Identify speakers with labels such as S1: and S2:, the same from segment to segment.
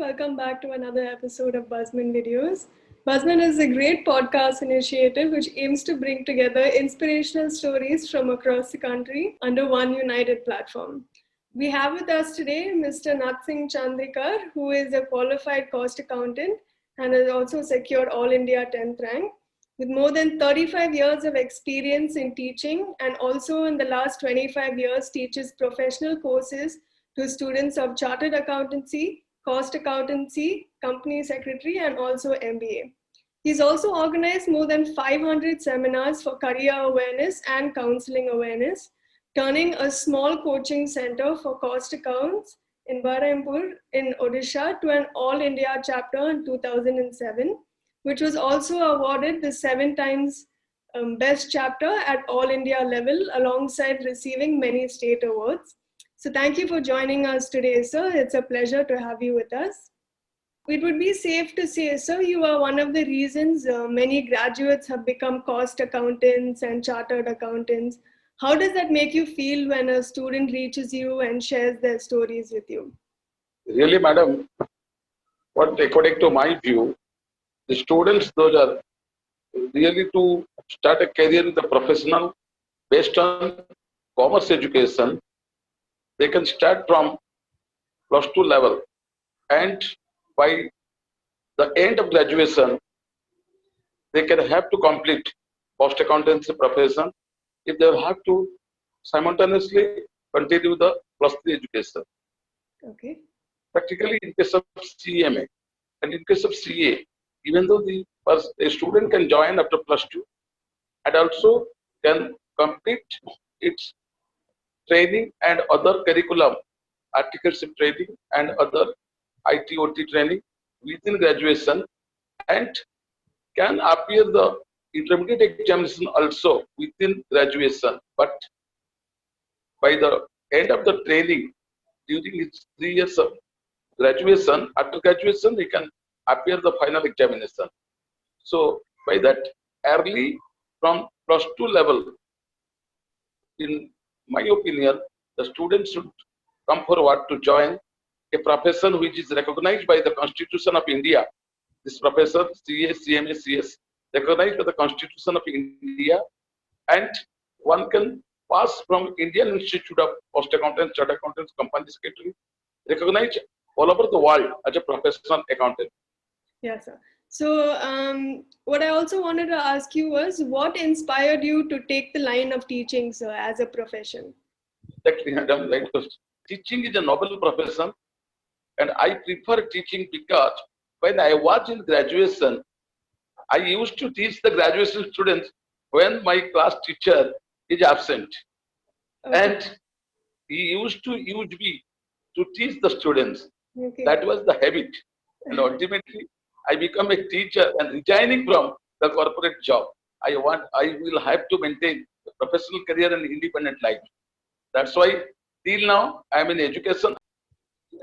S1: welcome back to another episode of Buzmen Videos. Buzmen is a great podcast initiative which aims to bring together inspirational stories from across the country under one united platform. We have with us today Mr. Natsing Chandrikar, who is a qualified cost accountant and has also secured All India 10th rank. With more than 35 years of experience in teaching and also in the last 25 years teaches professional courses to students of chartered accountancy, cost accountancy, company secretary, and also MBA. He's also organized more than 500 seminars for career awareness and counseling awareness, turning a small coaching center for cost accounts in Berhampur in Odisha to an all India chapter in 2007, which was also awarded the 7 times best chapter at all India level alongside receiving many state awards. So thank you for joining us today, sir. It's a pleasure to have you with us. It would be safe to say, sir, you are one of the reasons many graduates have become cost accountants and chartered accountants. How does that make you feel when a student reaches you and shares their stories with you?
S2: Really, madam, what according to my view, the students, those are really to start a career in the professional based on commerce education. They can start from plus 2 level, and by the end of graduation, they can have to complete cost accountancy profession if they have to simultaneously continue the plus 3 education.
S1: Okay.
S2: Practically, in case of CMA and in case of CA, even though a student can join after plus 2 and also can complete its training and other curriculum, articleship training and other IT/OT training within graduation, and can appear the intermediate examination also within graduation. But by the end of the training, during its 3 years of graduation, after graduation, he can appear the final examination. So by that early from plus 2 level, in my opinion, the students should come forward to join a profession which is recognized by the Constitution of India. This profession, CA, CMA, CS, recognized by the Constitution of India, and one can pass from Indian Institute of Cost Accountants, Chartered Accountants, Company Secretary, recognized all over the world as a professional accountant.
S1: Yes, sir. So, what I also wanted to ask you was, what inspired you to take the line of teaching, sir, as a profession?
S2: Exactly, madam. Right. Teaching is a noble profession, and I prefer teaching because when I was in graduation, I used to teach the graduation students when my class teacher is absent,
S1: Okay.
S2: and he used to use me to teach the students.
S1: Okay.
S2: That was the habit, and ultimately I become a teacher and resigning from the corporate job. I will have to maintain a professional career and independent life. That's why till now I am in education.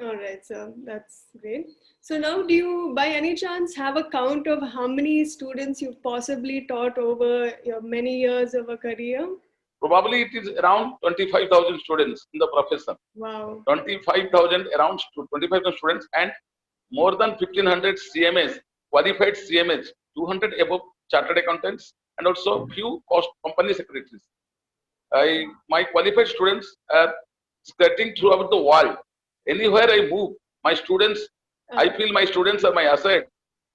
S1: All right, sir. That's great. So now, do you, by any chance, have a count of how many students you've possibly taught over your many years of a career?
S2: Probably it is around 25,000 students in the profession.
S1: Wow.
S2: 25,000 around 25,000 students, and more than 1,500 CMAs, qualified CMAs, 200 above chartered accountants, and also few cost company secretaries. My qualified students are skirting throughout the world. Anywhere I move, my students, I feel my students are my asset,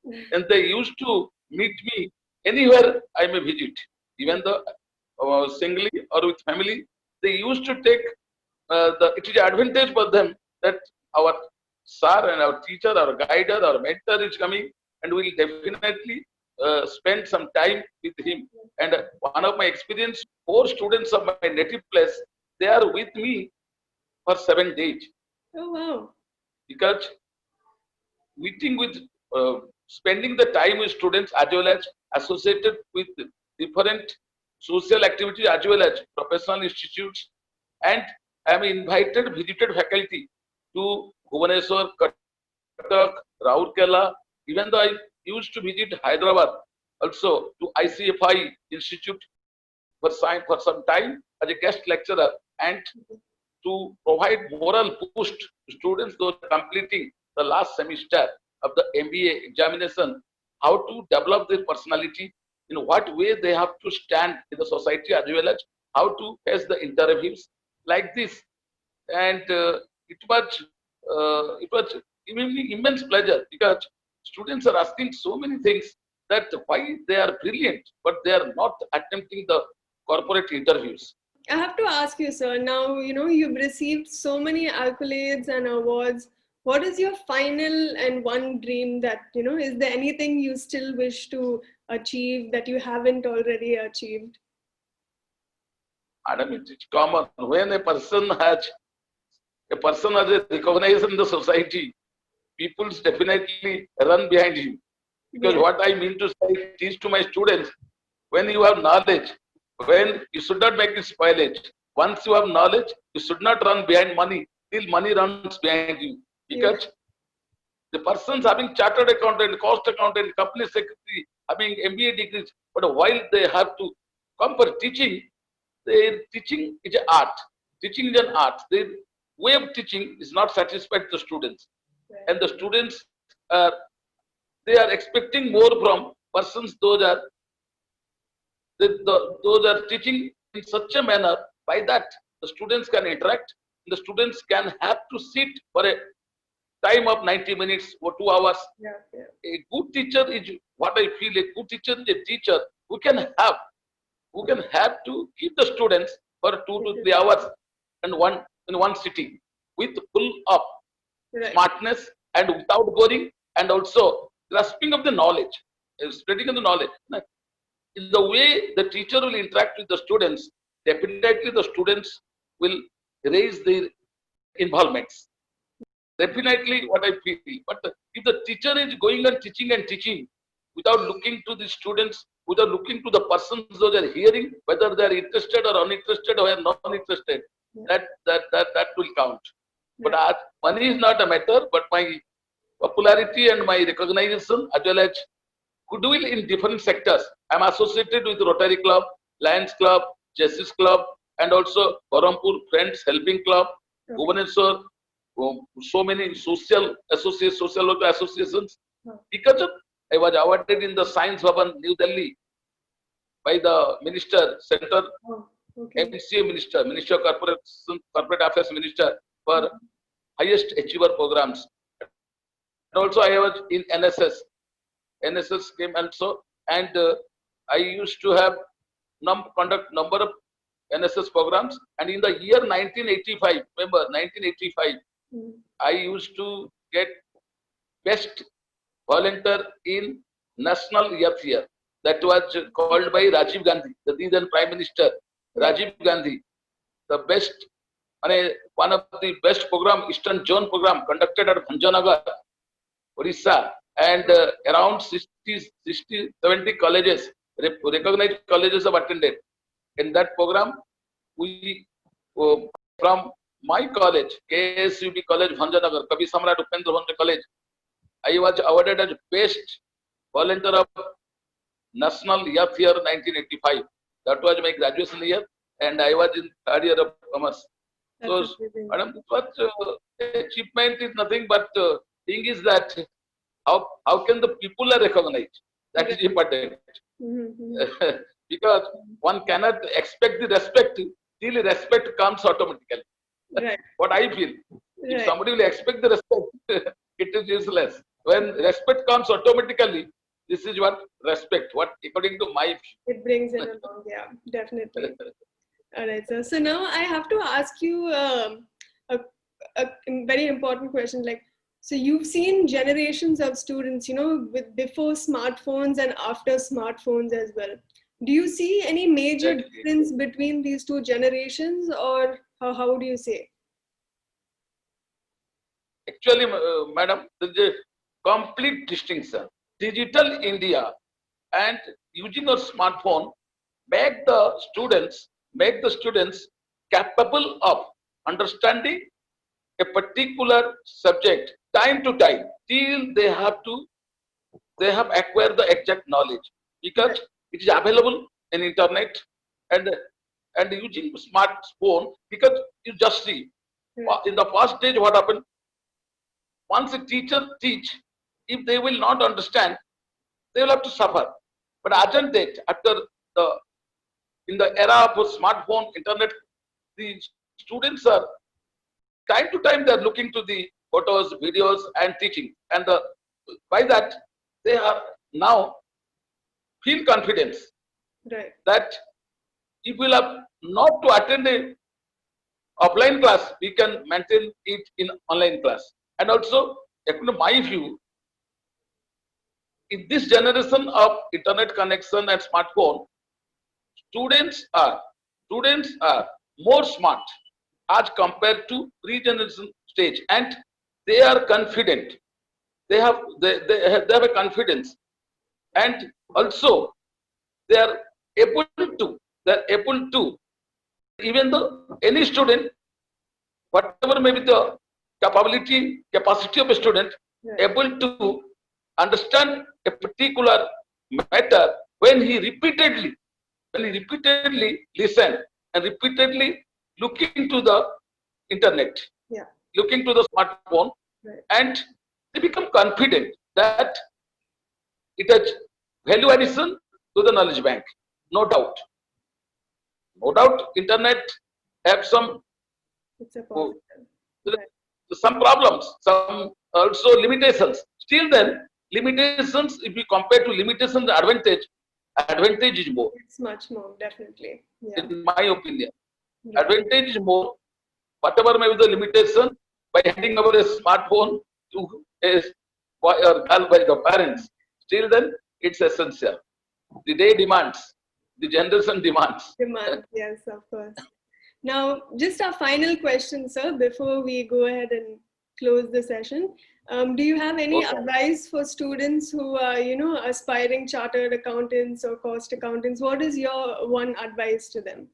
S2: and they used to meet me anywhere I may visit, even though singly or with family. They used to take it is advantage for them that our sir and our teacher, our guider, our mentor is coming, and we'll definitely spend some time with him. And one of my experience, 4 students of my native place, they are with me for 7 days.
S1: Oh, wow.
S2: Because meeting with, spending the time with students as well as associated with different social activities as well as professional institutes, and I am invited, visited faculty to Bhubaneswar, Cuttack, Raurkela, even though I used to visit Hyderabad, also to ICFI Institute for some time as a guest lecturer, and to provide moral boost to students those completing the last semester of the MBA examination, how to develop their personality, in what way they have to stand in the society, as well as how to face the interviews like this. And it was immense pleasure, because students are asking so many things, that why they are brilliant, but they are not attempting the corporate interviews.
S1: I have to ask you, sir. Now, you've received so many accolades and awards. What is your final and one dream that, is there anything you still wish to achieve that you haven't already achieved?
S2: Madam, it's common. When a person has a recognition in the society, people definitely run behind him. Because
S1: Yeah.
S2: what I mean to say, teach to my students, when you have knowledge, when you should not make it spoilage. Once you have knowledge, you should not run behind money till money runs behind you.
S1: Yeah.
S2: Because the persons having chartered accountant, cost accountant, company secretary, having MBA degrees, but while they have to come for teaching, their teaching is an art. Teaching is an art. Their way of teaching is not satisfied the students,
S1: Right.
S2: and the students are they are expecting more from persons. Those are teaching in such a manner, by that the students can interact. The students can have to sit for a time of 90 minutes or 2 hours.
S1: Yeah. Yeah.
S2: A good teacher is what I feel. A good teacher is a teacher who can have to keep the students for 2 to 3 hours and one in one sitting, with full of
S1: Right.
S2: smartness and without boring, and also grasping of the knowledge, spreading of the knowledge. In the way the teacher will interact with the students, definitely the students will raise their involvements. Definitely what I feel. But if the teacher is going and teaching without looking to the students, without looking to the persons those are hearing, whether they are interested or uninterested or non-interested,
S1: Yeah.
S2: that will count. But
S1: Right.
S2: money is not a matter, but my popularity and my recognition, as well as goodwill in different sectors. I'm associated with Rotary Club, Lions Club, Justice Club, and also Berhampur Friends Helping Club,
S1: Okay.
S2: Bhubaneswar, so many social worker associations.
S1: Oh.
S2: Because I was awarded in the Science Bhavan, New Delhi, by the Minister, Center
S1: Oh, okay.
S2: MCA Minister, Minister of Corporate Affairs Minister, for highest achiever programs. And also I was in NSS. NSS came also, and I used to have conduct number of NSS programs. And in the year 1985, remember 1985,
S1: Mm.
S2: I used to get best volunteer in National Youth Year. That was called by Rajiv Gandhi, the then Prime Minister Rajiv Gandhi. The best, one of the best program, Eastern Zone program, conducted at Ganjam, Odisha, and around 70 colleges, recognized colleges have attended. In that program, we from my college, KSUB College, Bhanjanagar, Kavi Samrat Upendra Bhanja College, I was awarded as best volunteer of National Youth Year 1985. That was my graduation year, and I was in third year of commerce. So,
S1: That's amazing.
S2: madam, what achievement is nothing, but thing is that how can the people are recognized? That is important.
S1: Mm-hmm.
S2: Because one cannot expect the respect till respect comes automatically.
S1: Right.
S2: What I feel, if
S1: Right.
S2: somebody will expect the respect, it is useless. When respect comes automatically, this is what respect. What according to my view.
S1: It brings it along. Yeah, definitely. All right, sir. So now I have to ask you a, a very important question. Like, so you've seen generations of students, with before smartphones and after smartphones as well. Do you see any major
S2: Exactly.
S1: difference between these two generations, or how do you say?
S2: Actually, madam, there is a complete distinction. Digital India and using a smartphone make the students capable of understanding a particular subject time to time till they have acquired the exact knowledge, because
S1: Right.
S2: it is available in internet, and using smartphone, because you just see
S1: Right.
S2: in the first stage what happened. once a teacher teach, if they will not understand, they will have to suffer. But as on date, after the in the era of smartphone, internet, the students are time to time they are looking to the photos, videos, and teaching, and by that they are now feel confidence
S1: Right.
S2: that if we have not to attend a offline class, we can maintain it in online class. And also, according to my view, in this generation of internet connection and smartphone, students are students are more smart as compared to pre-generation stage, and they are confident. They have a confidence, and also they are able to even though any student, whatever may be the capacity of a student,
S1: Right.
S2: able to understand a particular matter when he repeatedly listen and repeatedly looking to the internet,
S1: Yeah.
S2: looking to the smartphone,
S1: Right.
S2: and they become confident that it has value addition to the knowledge bank. No doubt. No doubt, internet have
S1: It's a positive. Right.
S2: some problems, some also limitations. Still then, limitations, if we compare to limitations, the advantage is more,
S1: It's much more, definitely. Yeah.
S2: in my opinion.
S1: Right.
S2: Advantage is more, whatever may be the limitation, by handing over a smartphone to a boy or girl by the parents. Still then, it's essential. The day demands, the generation demands.
S1: Demand, yes, of course. Now, just our final question, sir, before we go ahead and close the session. Do you have any
S2: Okay.
S1: advice for students who are, aspiring chartered accountants or cost accountants? What is your one advice to them?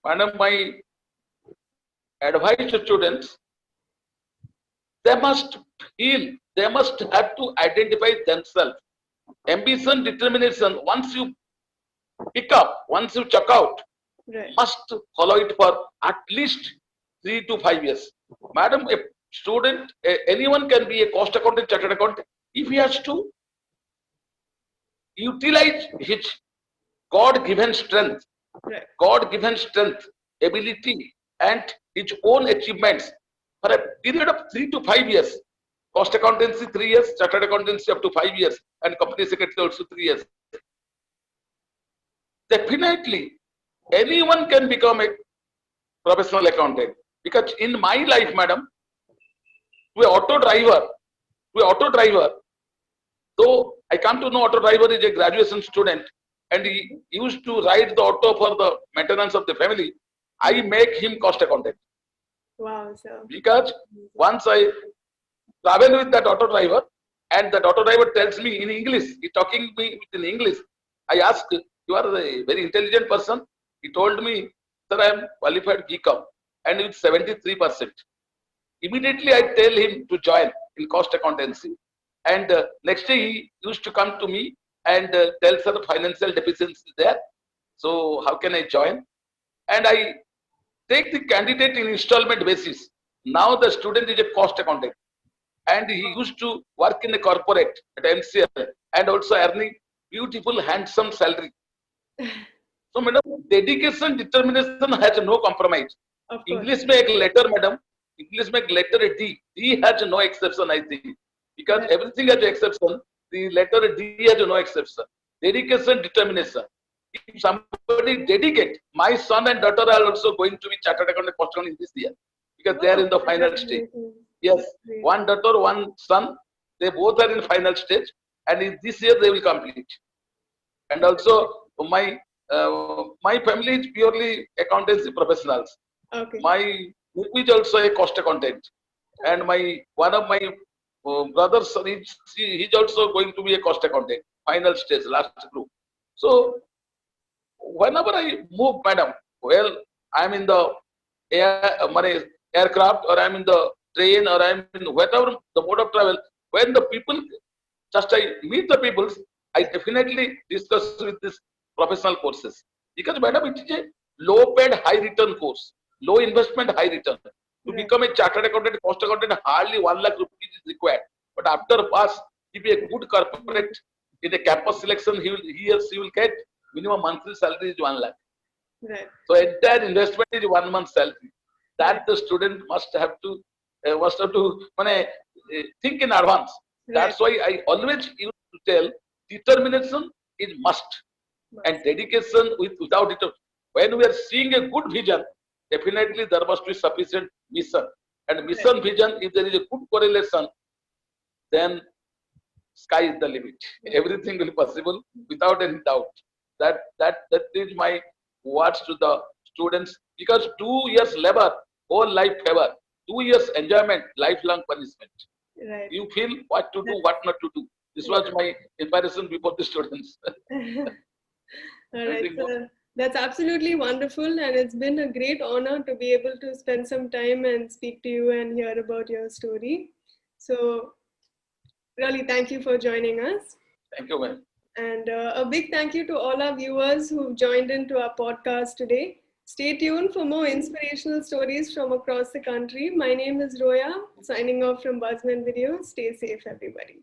S2: Madam, my advice to students, they must feel, they must have to identify themselves. Ambition, determination, once you pick up, once you check out,
S1: Right.
S2: must follow it for at least 3 to 5 years. Madam, a student, anyone can be a cost accountant, chartered accountant, if he has to utilize his God-given strength,
S1: Right.
S2: ability, and his own achievements for a period of 3 to 5 years. Cost accountancy 3 years, chartered accountancy up to 5 years, and company secretary also 3 years. Definitely, anyone can become a professional accountant. Because in my life, madam, to an auto driver, though I come to know auto driver is a graduation student and he used to ride the auto for the maintenance of the family, I make him cost accountant.
S1: Wow, sir.
S2: Because once I travel with that auto driver and that auto driver tells me in English, he talking me in English. I ask, you are a very intelligent person. He told me, sir, I am qualified BCom and with 73%. Immediately I tell him to join in cost accountancy. And next day he used to come to me and tell, sir, the financial deficiency there. So how can I join? And I take the candidate in installment basis. Now the student is a cost accountant. And he used to work in a corporate at MCL and also earning beautiful, handsome salary. So, madam, dedication, determination has no compromise.
S1: Of course.
S2: English make letter, madam. English make letter D. D has no exception, I think. Because
S1: Right.
S2: everything has exception. The letter D has no exception. Dedication, determination. If somebody dedicate, my son and daughter are also going to be chartered accountant cost accountant in this year. Because they are in the final stage. Yes,
S1: Great.
S2: one daughter, one son, they both are in final stage, and in this year they will complete. And also my family is purely accountancy professionals.
S1: Okay.
S2: My group is also a cost accountant, and my one of my brothers he's also going to be a cost accountant. Final stage, last group. So whenever I move, madam, well, I'm in the aircraft, or I'm in the train, or I'm in whatever the mode of travel. When the people, just I meet the people, I definitely discuss with this professional courses. Because madam, it is a low paid, high return course, low investment, high return. To
S1: Right.
S2: become a chartered accountant, cost accountant, hardly 1 lakh rupees is required. But after pass, if a good corporate in a campus selection, he or she will get minimum monthly salary is 1 lakh.
S1: Right.
S2: So entire investment is 1 month salary.
S1: Right.
S2: That the student must have to think in advance.
S1: Right.
S2: That's why I always used to tell determination is must and
S1: Must.
S2: dedication without it. When we are seeing a good vision, definitely there must be sufficient mission. And
S1: Right.
S2: mission vision, if there is a good correlation, then sky is the limit. Everything will be possible without any doubt. That is my words to the students. Because 2 years labor, whole life favor. 2 years enjoyment, lifelong punishment.
S1: Right.
S2: You feel what to do,
S1: That's,
S2: what not to do. This
S1: yeah.
S2: was my inspiration before the students.
S1: All right.
S2: Anything more?
S1: So that's absolutely wonderful. And it's been a great honor to be able to spend some time and speak to you and hear about your story. So, really, thank you for joining us.
S2: Thank you, ma'am.
S1: And a big thank you to all our viewers who've joined into our podcast today. Stay tuned for more inspirational stories from across the country. My name is Roya, signing off from Buzmen Videos. Stay safe, everybody.